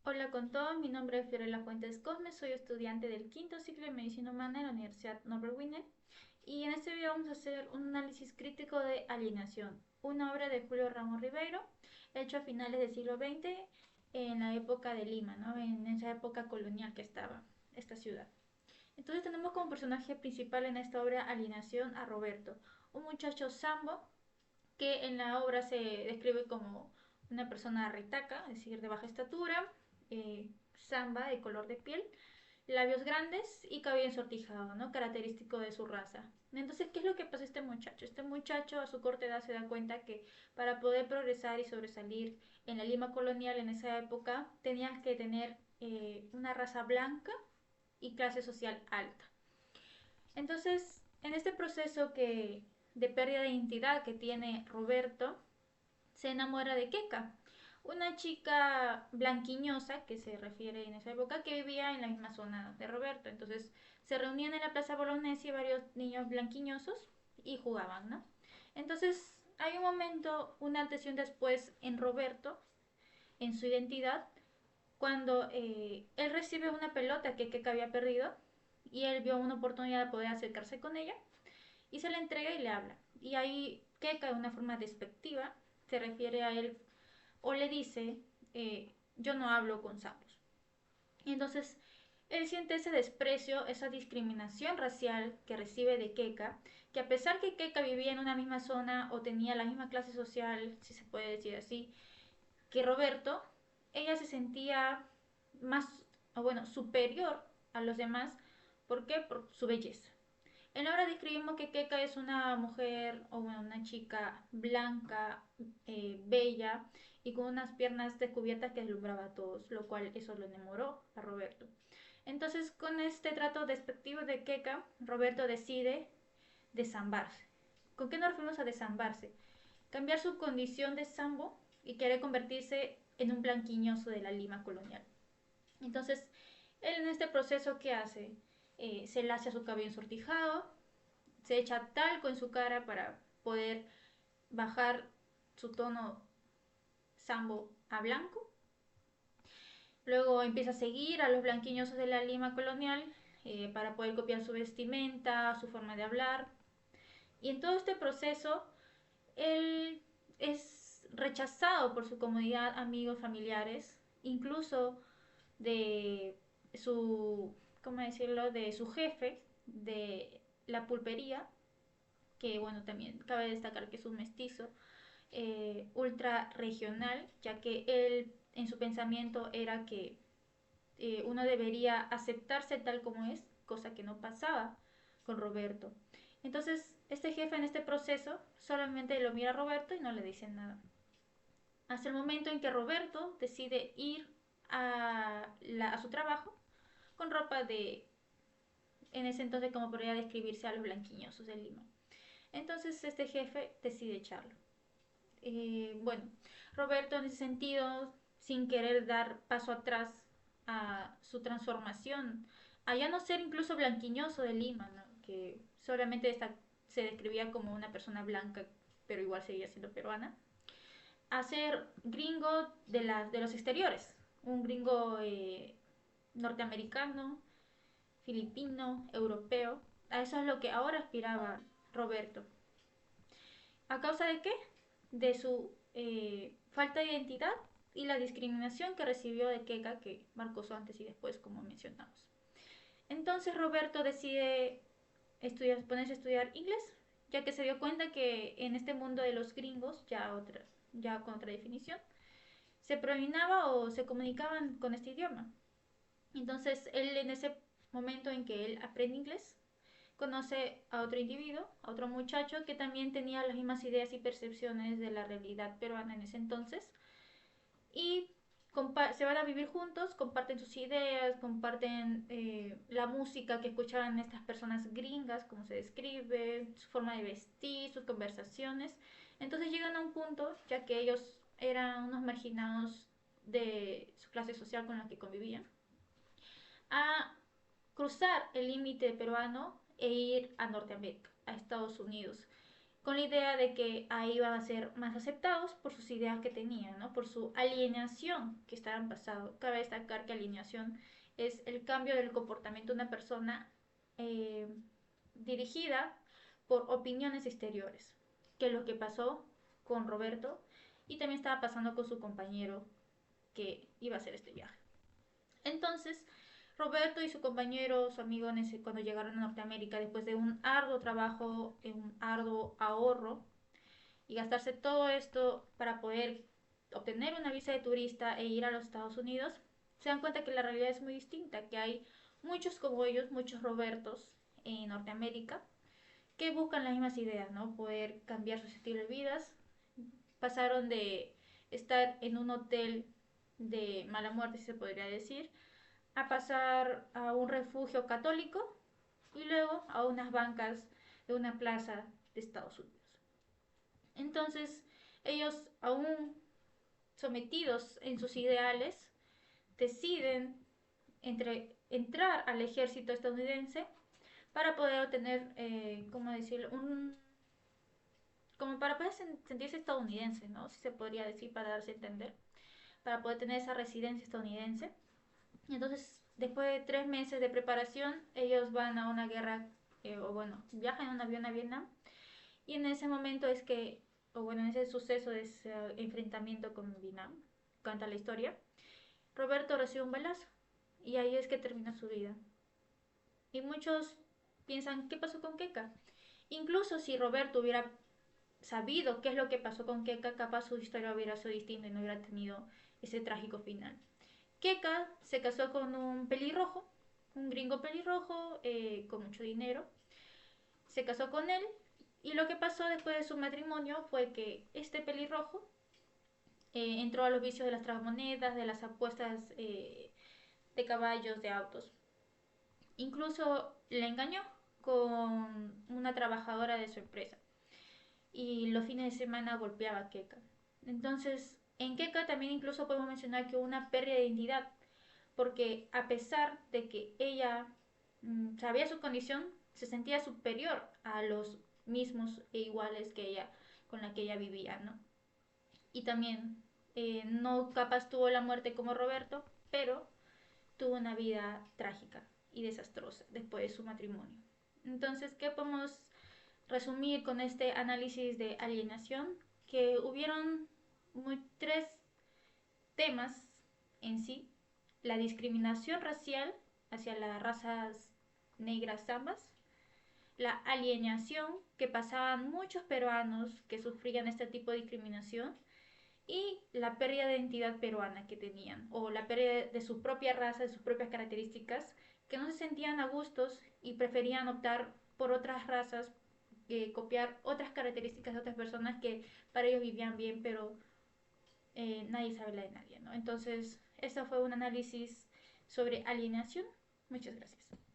Hola con todos, mi nombre es Fiorella Fuentes Cosme, soy estudiante del quinto ciclo de Medicina Humana en la Universidad Norbert Wiener y en este video vamos a hacer un análisis crítico de Alienación, una obra de Julio Ramos Ribeiro, hecho a finales del siglo XX en la época de Lima, ¿no? En esa época colonial que estaba esta ciudad. Entonces tenemos como personaje principal en esta obra Alienación a Roberto, un muchacho sambo que en la obra se describe como una persona ritaca, es decir, de baja estatura, samba de color de piel, labios grandes y cabello ensortijado, ¿no? Característico de su raza. Entonces, ¿qué es lo que pasa a este muchacho? Este muchacho a su corta edad se da cuenta que para poder progresar y sobresalir en la Lima colonial en esa época tenías que tener una raza blanca y clase social alta. Entonces, en este proceso de pérdida de identidad que tiene Roberto, se enamora de Keka, una chica blanquiñosa que se refiere en esa época que vivía en la misma zona de Roberto. Entonces se reunían en la Plaza Bolognesi varios niños blanquiñosos y jugaban, ¿no? Entonces hay un momento, un antes y un después en Roberto, en su identidad, cuando él recibe una pelota que Keka había perdido y él vio una oportunidad de poder acercarse con ella y se le entrega y le habla. Y ahí Keka de una forma despectiva se refiere a él o le dice, yo no hablo con sapos. Y entonces él siente ese desprecio, esa discriminación racial que recibe de Keka, que a pesar que Keka vivía en una misma zona o tenía la misma clase social, si se puede decir así, que Roberto, ella se sentía más, o bueno, superior a los demás. ¿Por qué? Por su belleza. En la obra describimos que Keka es una mujer o bueno, una chica blanca, bella y con unas piernas descubiertas que deslumbraba a todos, lo cual eso lo enamoró a Roberto. Entonces, con este trato despectivo de Keka, Roberto decide desambarse. ¿Con qué nos referimos a desambarse? Cambiar su condición de sambo y querer convertirse en un blanquiñoso de la Lima colonial. Entonces, él en este proceso, ¿qué hace? Se lacia su cabello ensortijado, se echa talco en su cara para poder bajar su tono sambo a blanco. Luego empieza a seguir a los blanquiñosos de la Lima colonial para poder copiar su vestimenta, su forma de hablar. Y en todo este proceso, él es rechazado por su comunidad, amigos, familiares, incluso de su, ¿cómo decirlo?, de su jefe de la pulpería, que bueno, también cabe destacar que es un mestizo ultra regional, ya que él en su pensamiento era que uno debería aceptarse tal como es, cosa que no pasaba con Roberto. Entonces, este jefe en este proceso solamente lo mira a Roberto y no le dice nada. Hasta el momento en que Roberto decide ir a su trabajo con ropa de, en ese entonces, como podría describirse a los blanquiñosos de Lima. Entonces este jefe decide echarlo. Bueno, Roberto en ese sentido, sin querer dar paso atrás a su transformación, a ya no ser incluso blanquiñoso de Lima, ¿no? Que solamente se describía como una persona blanca, pero igual seguía siendo peruana, a ser gringo de los exteriores, un gringo norteamericano, filipino, europeo. A eso es lo que ahora aspiraba Roberto. ¿A causa de qué? De su falta de identidad y la discriminación que recibió de Keka, que marcó su antes y después, como mencionamos. Entonces Roberto decide ponerse a estudiar inglés, ya que se dio cuenta que en este mundo de los gringos, ya con otra definición, se predominaba o se comunicaban con este idioma. Entonces él en ese momento en que él aprende inglés, conoce a otro individuo, a otro muchacho que también tenía las mismas ideas y percepciones de la realidad peruana en ese entonces y se van a vivir juntos, comparten sus ideas, comparten la música que escuchaban estas personas gringas, cómo se describe, su forma de vestir, sus conversaciones. Entonces llegan a un punto, ya que ellos eran unos marginados de su clase social con la que convivían, a cruzar el límite peruano e ir a Norteamérica, a Estados Unidos, con la idea de que ahí iban a ser más aceptados por sus ideas que tenían, ¿no? Por su alienación que estaban pasando. Cabe destacar que alienación es el cambio del comportamiento de una persona eh, dirigida por opiniones exteriores, que es lo que pasó con Roberto y también estaba pasando con su compañero que iba a hacer este viaje. Entonces, Roberto y su compañero, su amigo, cuando llegaron a Norteamérica, después de un arduo trabajo, un arduo ahorro, y gastarse todo esto para poder obtener una visa de turista e ir a los Estados Unidos, se dan cuenta que la realidad es muy distinta, que hay muchos como ellos, muchos Robertos en Norteamérica, que buscan las mismas ideas, ¿no? Poder cambiar su estilo de vidas. Pasaron de estar en un hotel de mala muerte, si se podría decir, a pasar a un refugio católico y luego a unas bancas de una plaza de Estados Unidos. Entonces, ellos, aún sometidos en sus ideales, deciden entrar al ejército estadounidense para poder obtener, ¿cómo decirlo? Como para poder sentirse estadounidense, ¿no? Si se podría decir, para darse a entender, para poder tener esa residencia estadounidense. Entonces, después de 3 meses de preparación, ellos van a una guerra, o bueno, viajan en un avión a Vietnam. Y en ese momento es que, o bueno, en ese suceso de ese enfrentamiento con Vietnam, cuenta la historia, Roberto recibe un balazo. Y ahí es que termina su vida. Y muchos piensan, ¿qué pasó con Keka? Incluso si Roberto hubiera sabido qué es lo que pasó con Keka, capaz su historia hubiera sido distinta y no hubiera tenido ese trágico final. Keka se casó con un pelirrojo, un gringo pelirrojo con mucho dinero. Se casó con él y lo que pasó después de su matrimonio fue que este pelirrojo entró a los vicios de las tragamonedas, de las apuestas de caballos, de autos. Incluso le engañó con una trabajadora de su empresa y los fines de semana golpeaba a Keka. Entonces, en Keka también incluso podemos mencionar que hubo una pérdida de identidad, porque a pesar de que ella sabía su condición, se sentía superior a los mismos e iguales que ella, con la que ella vivía, ¿no? Y también no capaz tuvo la muerte como Roberto, pero tuvo una vida trágica y desastrosa después de su matrimonio. Entonces, ¿qué podemos resumir con este análisis de alienación? Que hubieron 3 temas en sí: la discriminación racial hacia las razas negras ambas, la alienación que pasaban muchos peruanos que sufrían este tipo de discriminación y la pérdida de identidad peruana que tenían o la pérdida de su propia raza, de sus propias características, que no se sentían a gustos y preferían optar por otras razas, copiar otras características de otras personas que para ellos vivían bien, pero nadie sabe la de nadie, ¿no? Entonces, este fue un análisis sobre alienación. Muchas gracias.